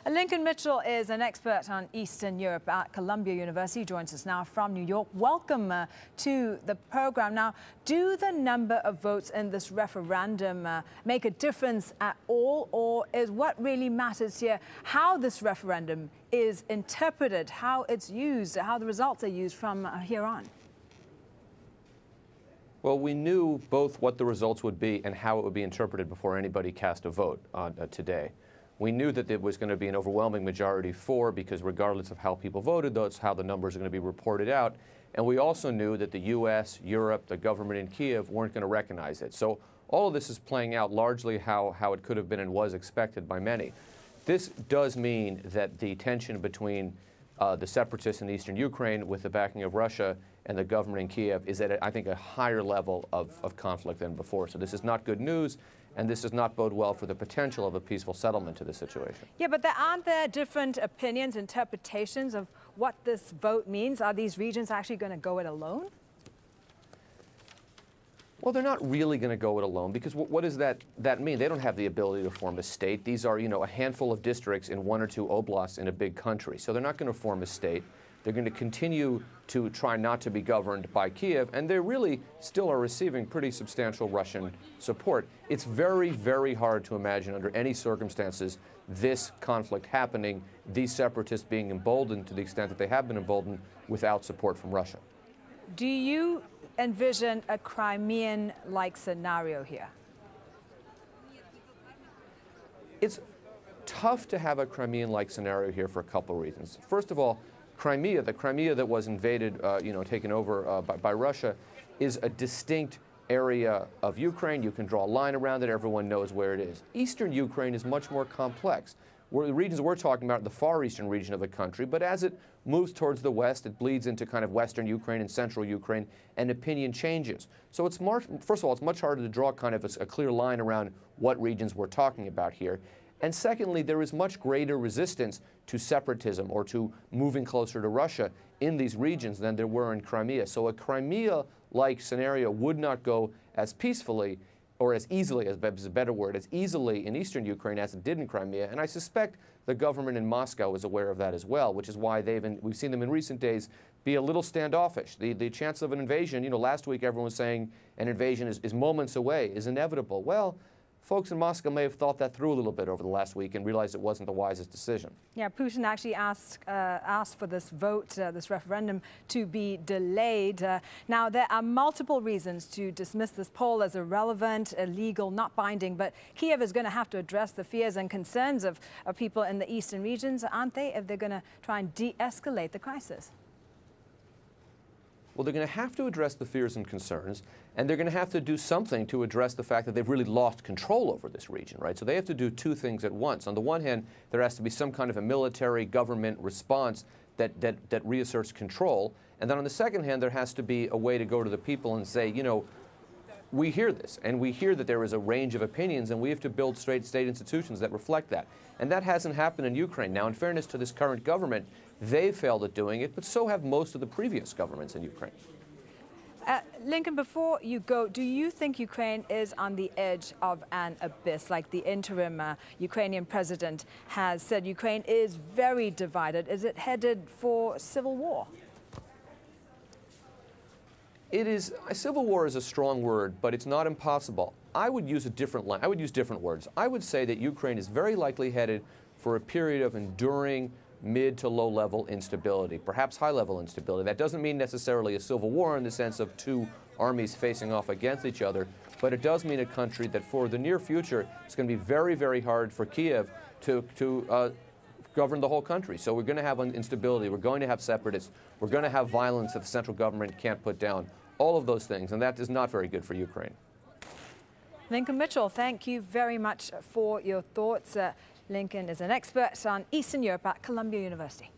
Lincoln Mitchell is an expert on Eastern Europe at Columbia University. He joins us now from New York. Welcome to the program. Now, do the number of votes in this referendum make a difference at all, or is what really matters here how this referendum is interpreted, how it's used, how the results are used from here on? Well, we knew both what the results would be and how it would be interpreted before anybody cast a vote today. We knew that there was going to be an overwhelming majority for, because regardless of how people voted, that's how the numbers are going to be reported out. And we also knew that the U.S., Europe, the government in Kiev weren't going to recognize it. So all of this is playing out largely how it could have been and was expected by many. This does mean that the tension between the separatists in eastern Ukraine with the backing of Russia and the government in Kiev is at, I think, a higher level of conflict than before. So this is not good news, and this does not bode well for the potential of a peaceful settlement to this situation. Yeah, but aren't there different opinions, interpretations of what this vote means? Are these regions actually going to go it alone? Well, they're not really going to go it alone, because what does that mean? They don't have the ability to form a state. These are, a handful of districts in one or two oblasts in a big country. So they're not going to form a state. They're going to continue to try not to be governed by Kiev, and they really still are receiving pretty substantial Russian support. It's very, very hard to imagine under any circumstances this conflict happening, these separatists being emboldened to the extent that they have been emboldened without support from Russia. Do you envision a Crimean-like scenario here? It's tough to have a Crimean-like scenario here for a couple of reasons. First of all, Crimea, the Crimea that was invaded, taken over by Russia, is a distinct area of Ukraine. You can draw a line around it. Everyone knows where it is. Eastern Ukraine is much more complex. The regions we're talking about are the far eastern region of the country, but as it moves towards the west, it bleeds into kind of western Ukraine and central Ukraine, and opinion changes. So it's first of all, it's much harder to draw kind of a clear line around what regions we're talking about here. And secondly, there is much greater resistance to separatism or to moving closer to Russia in these regions than there were in Crimea. So a Crimea-like scenario would not go as peacefully or as easily, as a better word, as easily in eastern Ukraine as it did in Crimea. And I suspect the government in Moscow is aware of that as well, which is why we've seen them in recent days be a little standoffish. The chance of an invasion, last week everyone was saying an invasion is moments away, is inevitable. Well, folks in Moscow may have thought that through a little bit over the last week and realized it wasn't the wisest decision. Yeah, Putin actually asked for this vote, this referendum, to be delayed. Now, there are multiple reasons to dismiss this poll as irrelevant, illegal, not binding, but Kiev is going to have to address the fears and concerns of people in the eastern regions, aren't they, if they're going to try and de-escalate the crisis? Well, they're going to have to address the fears and concerns, and they're going to have to do something to address the fact that they've really lost control over this region, right? So they have to do two things at once. On the one hand, there has to be some kind of a military government response that reasserts control. And then on the second hand, there has to be a way to go to the people and say, we hear this, and we hear that there is a range of opinions, and we have to build state institutions that reflect that. And that hasn't happened in Ukraine. Now, in fairness to this current government, they've failed at doing it, but so have most of the previous governments in Ukraine. Lincoln, before you go, do you think Ukraine is on the edge of an abyss, like the interim Ukrainian president has said? Ukraine is very divided. Is it headed for civil war? Civil war is a strong word, but it's not impossible. I would use a different line. I would use different words. I would say that Ukraine is very likely headed for a period of enduring mid to low level instability, perhaps high level instability. That doesn't mean necessarily a civil war in the sense of two armies facing off against each other, but it does mean a country that for the near future it's going to be very, very hard for Kiev to govern the whole country. So we're going to have instability, we're going to have separatists, we're going to have violence that the central government can't put down, all of those things, and that is not very good for Ukraine. Lincoln Mitchell, thank you very much for your thoughts. Lincoln is an expert on Eastern Europe at Columbia University.